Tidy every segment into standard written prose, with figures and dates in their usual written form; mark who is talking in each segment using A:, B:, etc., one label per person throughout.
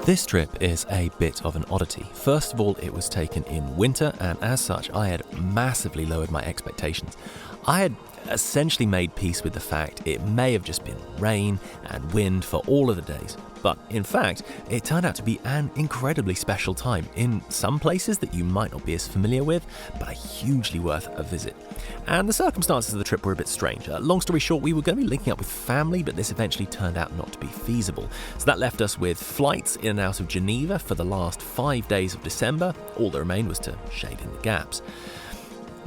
A: This trip is a bit of an oddity. First of all, it was taken in winter, and as such, I had massively lowered my expectations. I had essentially made peace with the fact it may have just been rain and wind for all of the days. But in fact, it turned out to be an incredibly special time in some places that you might not be as familiar with, but are hugely worth a visit. And the circumstances of the trip were a bit strange. Long story short, we were going to be linking up with family, but this eventually turned out not to be feasible. So that left us with flights in and out of Geneva for the last 5 days of December. All that remained was to shade in the gaps.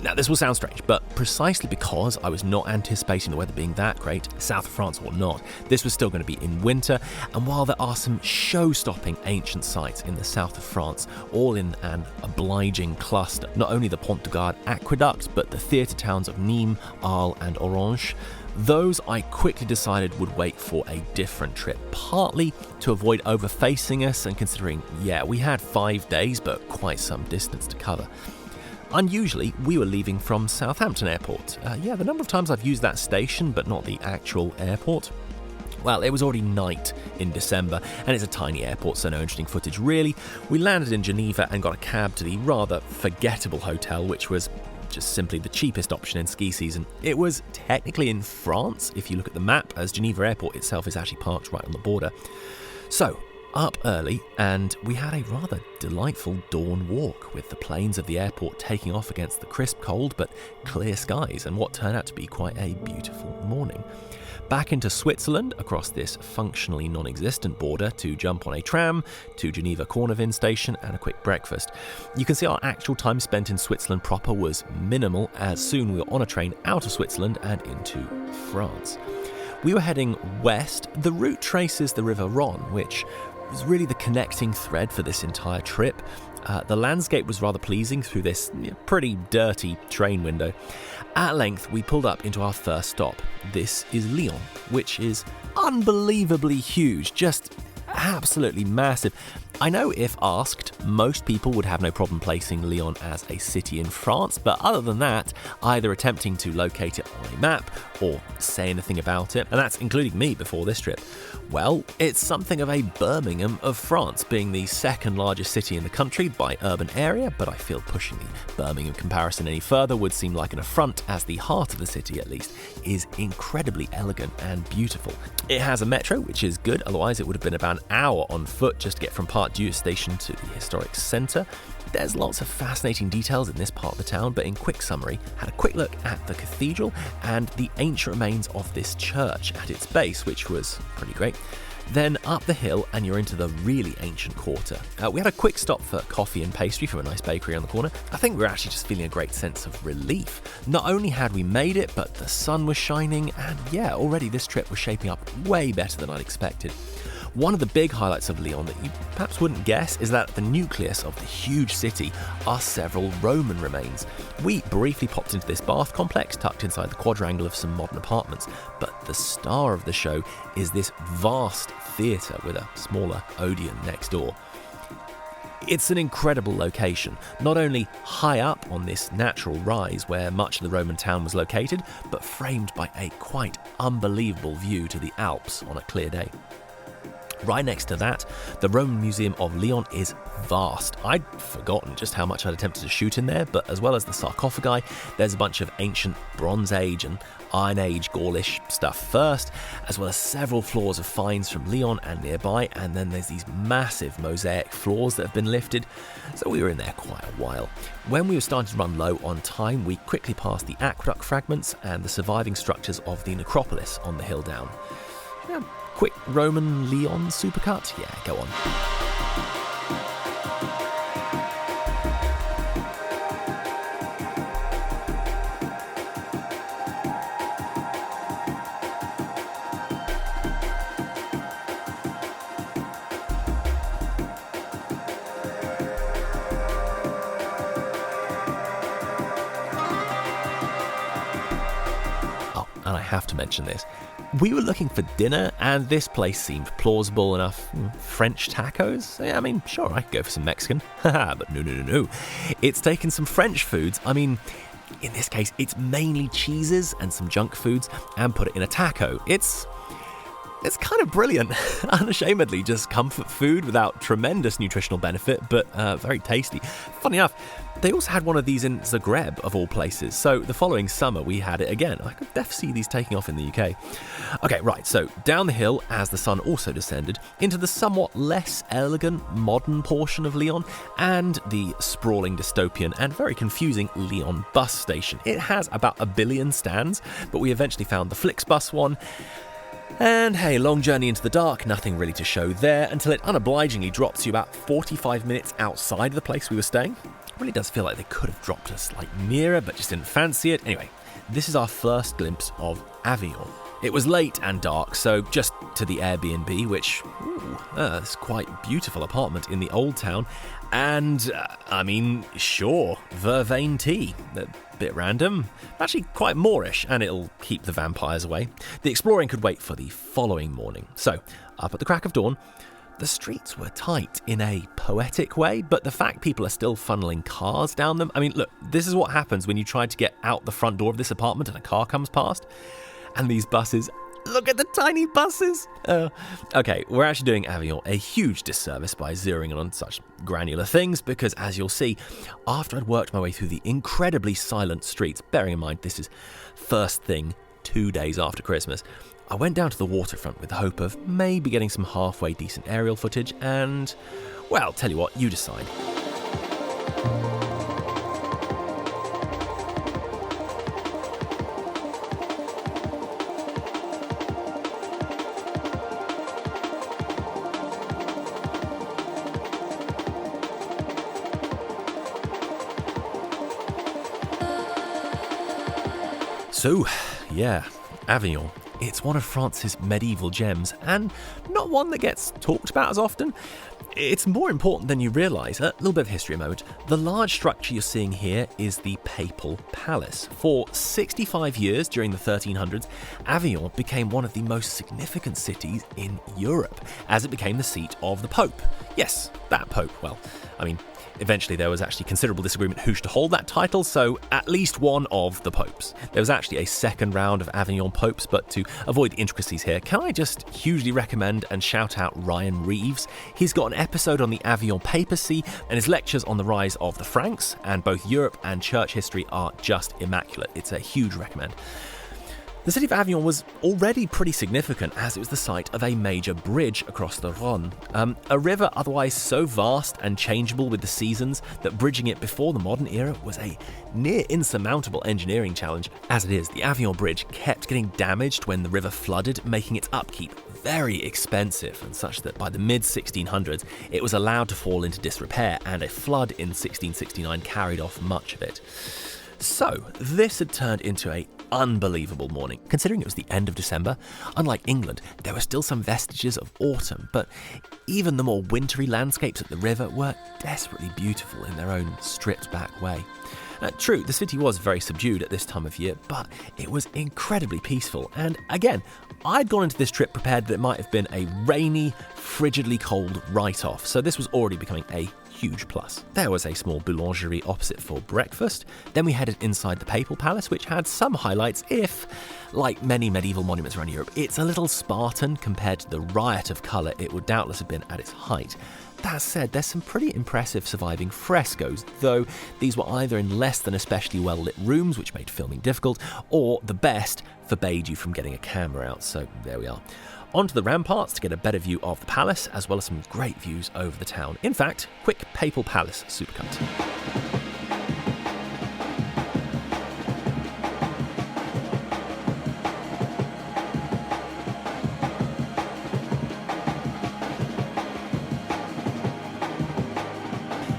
A: Now, this will sound strange, but precisely because I was not anticipating the weather being that great, south of France or not, this was still going to be in winter, and while there are some show-stopping ancient sites in the south of France, all in an obliging cluster, not only the Pont de Garde aqueduct, but the theatre towns of Nîmes, Arles and Orange, those I quickly decided would wait for a different trip, partly to avoid overfacing us and considering, we had 5 days, but quite some distance to cover. Unusually, we were leaving from Southampton Airport. The number of times I've used that station, but not the actual airport. Well, it was already night in December, and it's a tiny airport, so no interesting footage really. We landed in Geneva and got a cab to the rather forgettable hotel, which was just simply the cheapest option in ski season. It was technically in France, if you look at the map, as Geneva Airport itself is actually parked right on the border. So, up early, and we had a rather delightful dawn walk with the planes of the airport taking off against the crisp cold but clear skies and what turned out to be quite a beautiful morning. Back into Switzerland across this functionally non-existent border to jump on a tram to Geneva Cornevin station and a quick breakfast. You can see our actual time spent in Switzerland proper was minimal, as soon we were on a train out of Switzerland and into France. We were heading west. The route traces the River Rhone, which was really the connecting thread for this entire trip. The landscape was rather pleasing through this pretty dirty train window. At length, we pulled up into our first stop. This is Lyon, which is unbelievably huge, just absolutely massive. I know if asked, most people would have no problem placing Lyon as a city in France, but other than that, either attempting to locate it on a map or say anything about it, and that's including me before this trip, well, it's something of a Birmingham of France, being the second largest city in the country by urban area, but I feel pushing the Birmingham comparison any further would seem like an affront, as the heart of the city, at least, is incredibly elegant and beautiful. It has a metro, which is good, otherwise it would have been about an hour on foot just to get from Parc Dieu station to the historic centre. There's lots of fascinating details in this part of the town, but in quick summary, had a quick look at the cathedral and the ancient remains of this church at its base, which was pretty great. Then up the hill and you're into the really ancient quarter. We had a quick stop for coffee and pastry from a nice bakery on the corner. I think we were actually just feeling a great sense of relief. Not only had we made it, but the sun was shining, and already this trip was shaping up way better than I'd expected. One of the big highlights of Lyon that you perhaps wouldn't guess is that at the nucleus of the huge city are several Roman remains. We briefly popped into this bath complex tucked inside the quadrangle of some modern apartments, but the star of the show is this vast theatre with a smaller Odeon next door. It's an incredible location, not only high up on this natural rise where much of the Roman town was located, but framed by a quite unbelievable view to the Alps on a clear day. Right next to that, the Roman Museum of Lyon is vast. I'd forgotten just how much I'd attempted to shoot in there, but as well as the sarcophagi, there's a bunch of ancient Bronze Age and Iron Age Gaulish stuff first, as well as several floors of finds from Lyon and nearby, and then there's these massive mosaic floors that have been lifted, so we were in there quite a while. When we were starting to run low on time, we quickly passed the aqueduct fragments and the surviving structures of the necropolis on the hill down. Quick Roman Lyon supercut? Go on. Oh, and I have to mention this. We were looking for dinner, and this place seemed plausible enough. French tacos? I mean, sure, I could go for some Mexican. But no. It's taken some French foods. I mean, in this case, it's mainly cheeses and some junk foods, and put it in a taco. It's It's kind of brilliant. Unashamedly, just comfort food without tremendous nutritional benefit, but very tasty. Funny enough, they also had one of these in Zagreb, of all places. So the following summer, we had it again. I could definitely see these taking off in the UK. Okay, right, so down the hill, as the sun also descended, into the somewhat less elegant, modern portion of Lyon, and the sprawling, dystopian, and very confusing Lyon bus station. It has about 1 billion stands, but we eventually found the Flixbus one. And hey, long journey into the dark, nothing really to show there, until it unobligingly drops you about 45 minutes outside of the place we were staying. It really does feel like they could have dropped us nearer, but just didn't fancy it. Anyway, this is our first glimpse of Avignon. It was late and dark, so just to the Airbnb, which, it's quite a beautiful apartment in the old town. And, sure, vervain tea. A bit random, actually quite Moorish, and it'll keep the vampires away. The exploring could wait for the following morning. So, up at the crack of dawn, the streets were tight in a poetic way, but the fact people are still funneling cars down them, look, this is what happens when you try to get out the front door of this apartment and a car comes past. And these buses, look at the tiny buses. Okay, we're actually doing Avignon a huge disservice by zeroing in on such granular things, because as you'll see, after I'd worked my way through the incredibly silent streets, bearing in mind this is first thing 2 days after Christmas, I went down to the waterfront with the hope of maybe getting some halfway decent aerial footage, and, well, tell you what, you decide. So, yeah, Avignon. It's one of France's medieval gems, and not one that gets talked about as often. It's more important than you realise. A little bit of history moment. The large structure you're seeing here is the Papal Palace. For 65 years during the 1300s, Avignon became one of the most significant cities in Europe, as it became the seat of the Pope. Yes, that Pope. Well, eventually there was actually considerable disagreement who should hold that title, so at least one of the popes. There was actually a second round of Avignon popes, but to avoid the intricacies here, can I just hugely recommend and shout out Ryan Reeves? He's got an episode on the Avignon papacy, and his lectures on the rise of the Franks, and both Europe and church history are just immaculate. It's a huge recommend. The city of Avignon was already pretty significant, as it was the site of a major bridge across the Rhone, a river otherwise so vast and changeable with the seasons that bridging it before the modern era was a near insurmountable engineering challenge. As it is, the Avignon Bridge kept getting damaged when the river flooded, making its upkeep very expensive, and such that by the mid-1600s it was allowed to fall into disrepair, and a flood in 1669 carried off much of it. So, this had turned into an unbelievable morning. Considering it was the end of December, unlike England, there were still some vestiges of autumn, but even the more wintry landscapes at the river were desperately beautiful in their own stripped-back way. True, the city was very subdued at this time of year, but it was incredibly peaceful, and again, I'd gone into this trip prepared that it might have been a rainy, frigidly cold write-off, so this was already becoming a huge plus. There was a small boulangerie opposite for breakfast. Then we headed inside the Papal Palace, which had some highlights if, like many medieval monuments around Europe, it's a little Spartan compared to the riot of colour it would doubtless have been at its height. That said, there's some pretty impressive surviving frescoes, though these were either in less than especially well lit rooms, which made filming difficult, or the best, forbade you from getting a camera out, so there we are. Onto the ramparts to get a better view of the palace, as well as some great views over the town. In fact, quick Papal Palace supercut.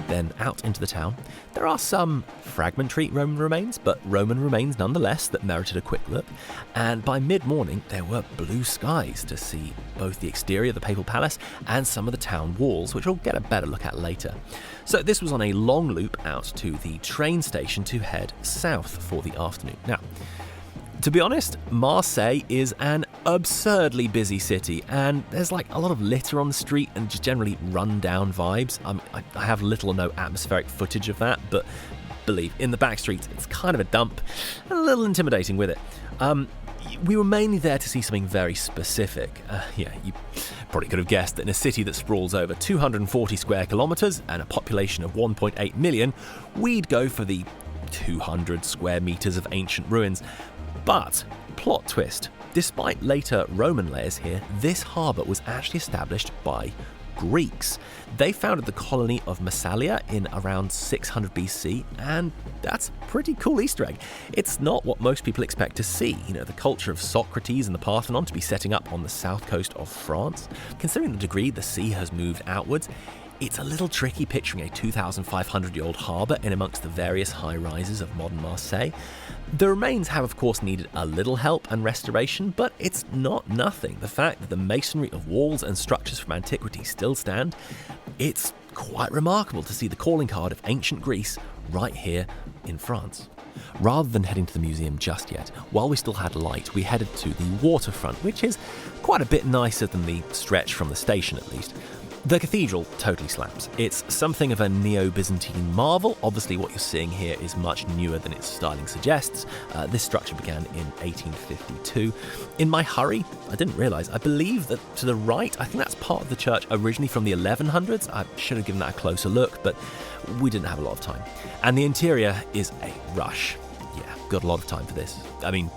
A: Then out into the town. There are some fragmentary Roman remains, but Roman remains nonetheless that merited a quick look. And by mid-morning, there were blue skies to see both the exterior of the Papal Palace and some of the town walls, which we'll get a better look at later. So this was on a long loop out to the train station to head south for the afternoon. Now, to be honest, Marseille is an absurdly busy city, and there's like a lot of litter on the street and just generally run-down vibes. I have little or no atmospheric footage of that, but believe, in the back streets, it's kind of a dump and a little intimidating with it. We were mainly there to see something very specific. You probably could have guessed that in a city that sprawls over 240 square kilometres and a population of 1.8 million, we'd go for the 200 square metres of ancient ruins. But, plot twist, despite later Roman layers here, this harbour was actually established by Greeks. They founded the colony of Massalia in around 600 BC, and that's a pretty cool Easter egg. It's not what most people expect to see, the culture of Socrates and the Parthenon to be setting up on the south coast of France. Considering the degree the sea has moved outwards, it's a little tricky picturing a 2,500-year-old harbour in amongst the various high-rises of modern Marseille. The remains have, of course, needed a little help and restoration, but it's not nothing. The fact that the masonry of walls and structures from antiquity still stand, it's quite remarkable to see the calling card of ancient Greece right here in France. Rather than heading to the museum just yet, while we still had light, we headed to the waterfront, which is quite a bit nicer than the stretch from the station at least. The cathedral totally slaps. It's something of a neo-Byzantine marvel. Obviously what you're seeing here is much newer than its styling suggests. This structure began in 1852. In my hurry, I didn't realise, I believe that to the right, I think that's part of the church originally from the 1100s. I should have given that a closer look, but we didn't have a lot of time. And the interior is a rush. Yeah, got a lot of time for this. I mean,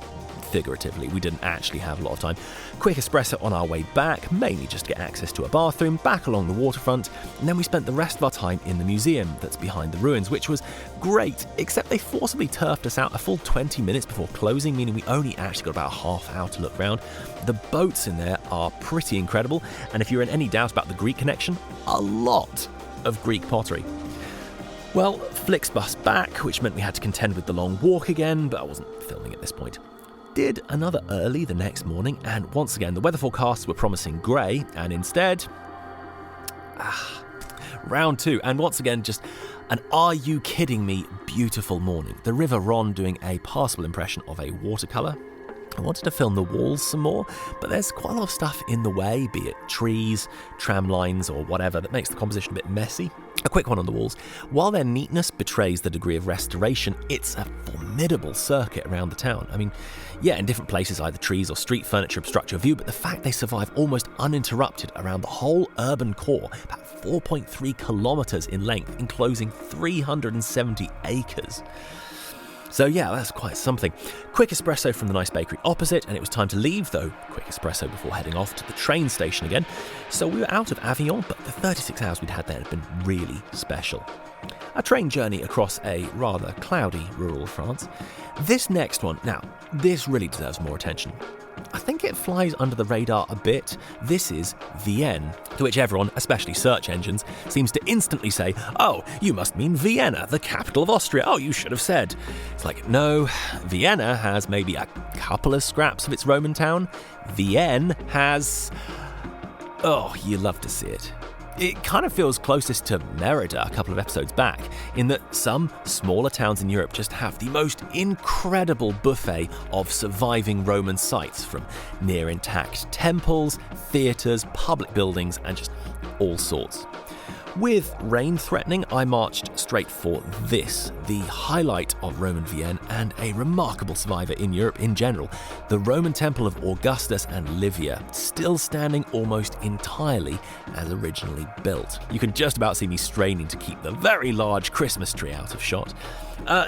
A: figuratively, we didn't actually have a lot of time. Quick espresso on our way back, mainly just to get access to a bathroom, back along the waterfront, and then we spent the rest of our time in the museum that's behind the ruins, which was great, except they forcibly turfed us out a full 20 minutes before closing, meaning we only actually got about a half hour to look around. The boats in there are pretty incredible, and if you're in any doubt about the Greek connection, a lot of Greek pottery. Well, Flix bus back, which meant we had to contend with the long walk again, but I wasn't filming at this point. Did another early the next morning, and once again the weather forecasts were promising grey, and instead, round 2, and once again just an are you kidding me beautiful morning. The River Rhone doing a passable impression of a watercolour. I wanted to film the walls some more, but there's quite a lot of stuff in the way, be it trees, tram lines or whatever, that makes the composition a bit messy. A quick one on the walls. While their neatness betrays the degree of restoration, it's a formidable circuit around the town. I mean, yeah, in different places either trees or street furniture obstruct your view, but the fact they survive almost uninterrupted around the whole urban core, about 4.3 kilometres in length, enclosing 370 acres. So yeah, that's quite something. Quick espresso from the nice bakery opposite, and it was time to leave, though quick espresso before heading off to the train station again. So we were out of Avignon, but the 36 hours we'd had there had been really special. A train journey across a rather cloudy rural France. This next one, now, this really deserves more attention. I think it flies under the radar a bit. This is Vienne, to which everyone, especially search engines, seems to instantly say, oh, you must mean Vienna, the capital of Austria. Oh, you should have said. It's like, no, Vienna has maybe a couple of scraps of its Roman town. Vienne has... oh, you love to see it. It kind of feels closest to Merida a couple of episodes back, in that some smaller towns in Europe just have the most incredible buffet of surviving Roman sites, from near intact temples, theatres, public buildings, and just all sorts. With rain threatening, I marched straight for this, the highlight of Roman Vienne and a remarkable survivor in Europe in general, the Roman temple of Augustus and Livia, still standing almost entirely as originally built. You can just about see me straining to keep the very large Christmas tree out of shot.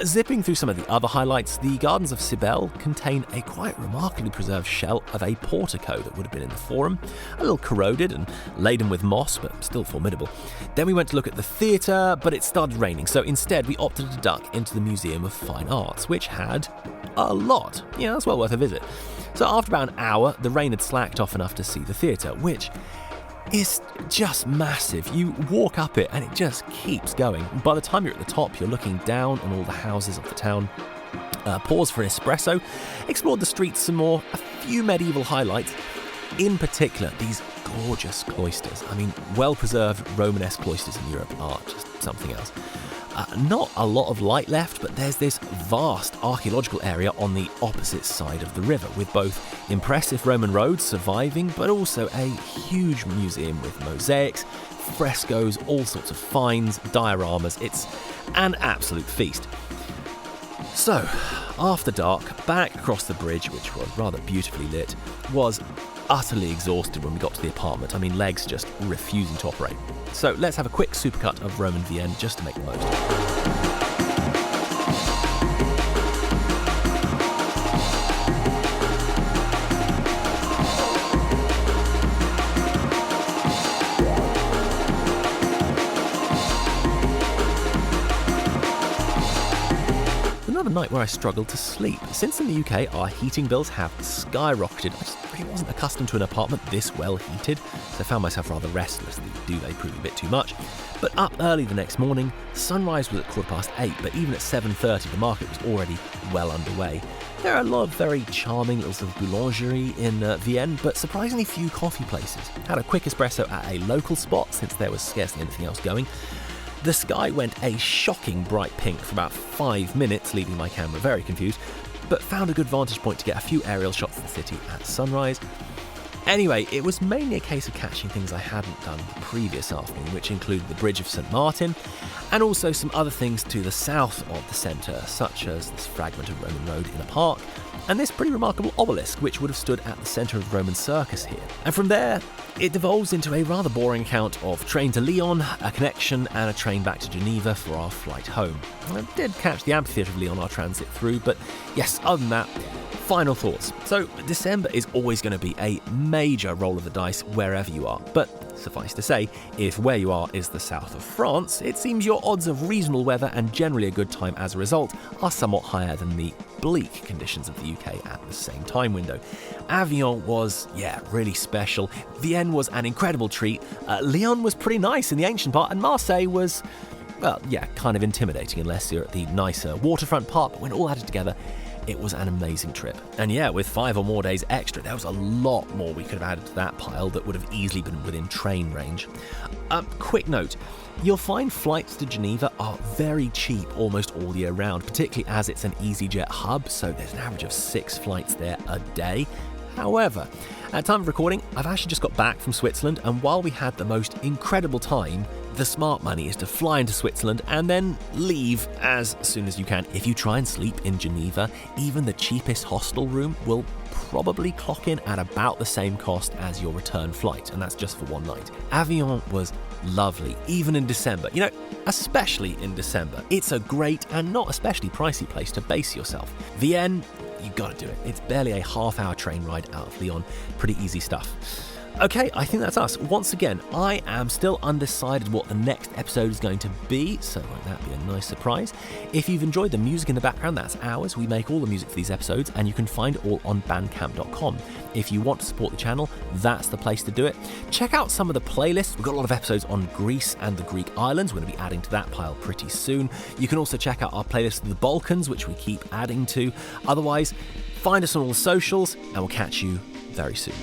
A: Zipping through some of the other highlights, the gardens of Cybele contain a quite remarkably preserved shell of a portico that would have been in the Forum, a little corroded and laden with moss, but still formidable. Then we went to look at the theatre, but it started raining, so instead we opted to duck into the Museum of Fine Arts, which had a lot. Yeah, that's well worth a visit. So after about an hour, the rain had slacked off enough to see the theatre, which is just massive. You walk up it and it just keeps going. By the time you're at the top, you're looking down on all the houses of the town. Pause for an espresso, explored the streets some more, a few medieval highlights, in particular these gorgeous cloisters. I mean, well-preserved Romanesque cloisters in Europe are just something else. Not a lot of light left, but there's this vast archaeological area on the opposite side of the river, with both impressive Roman roads surviving, but also a huge museum with mosaics, frescoes, all sorts of finds, dioramas. It's an absolute feast. So, after dark, back across the bridge, which was rather beautifully lit, was utterly exhausted when we got to the apartment. I mean, legs just refusing to operate. So let's have a quick supercut of Rome and Vienne just to make the most. Another night where I struggled to sleep. Since in the UK our heating bills have skyrocketed, I just really wasn't accustomed to an apartment this well heated, so I found myself rather restless. The duvet proved a bit too much. But up early the next morning, sunrise was at 8:15, but even at 7:30 the market was already well underway. There are a lot of very charming little sort of boulangerie in Vienne, but surprisingly few coffee places. Had a quick espresso at a local spot since there was scarcely anything else going. The sky went a shocking bright pink for about 5 minutes, leaving my camera very confused, but found a good vantage point to get a few aerial shots of the city at sunrise. Anyway, it was mainly a case of catching things I hadn't done the previous afternoon, which included the Bridge of St. Martin, and also some other things to the south of the centre, such as this fragment of Roman road in a park, and this pretty remarkable obelisk, which would have stood at the centre of the Roman circus here. And from there, it devolves into a rather boring account of train to Lyon, a connection, and a train back to Geneva for our flight home. I did catch the amphitheatre of Lyon our transit through, but yes, other than that, final thoughts. So, December is always going to be a major roll of the dice wherever you are, but suffice to say, if where you are is the south of France, it seems your odds of reasonable weather and generally a good time as a result are somewhat higher than the bleak conditions of the UK at the same time window. Avignon was, really special. Vienne was an incredible treat. Lyon was pretty nice in the ancient part, and Marseille was, kind of intimidating unless you're at the nicer waterfront part, but when all added together, it was an amazing trip. And with 5 or more days extra, there was a lot more we could have added to that pile that would have easily been within train range. Quick note, you'll find flights to Geneva are very cheap almost all year round, particularly as it's an EasyJet hub, so there's an average of 6 flights there a day. However, at time of recording, I've actually just got back from Switzerland, and while we had the most incredible time, the smart money is to fly into Switzerland and then leave as soon as you can. If you try and sleep in Geneva, even the cheapest hostel room will probably clock in at about the same cost as your return flight, and that's just for one night. Avignon was lovely, even in December. Especially in December. It's a great and not especially pricey place to base yourself. Vienne, you gotta do it. It's barely a half-hour train ride out of Lyon. Pretty easy stuff. Okay, I think that's us. Once again, I am still undecided what the next episode is going to be, so won't that be a nice surprise? If you've enjoyed the music in the background, that's ours. We make all the music for these episodes, and you can find it all on bandcamp.com. If you want to support the channel, that's the place to do it. Check out some of the playlists. We've got a lot of episodes on Greece and the Greek islands. We're going to be adding to that pile pretty soon. You can also check out our playlist of the Balkans, which we keep adding to. Otherwise, find us on all the socials, and we'll catch you very soon.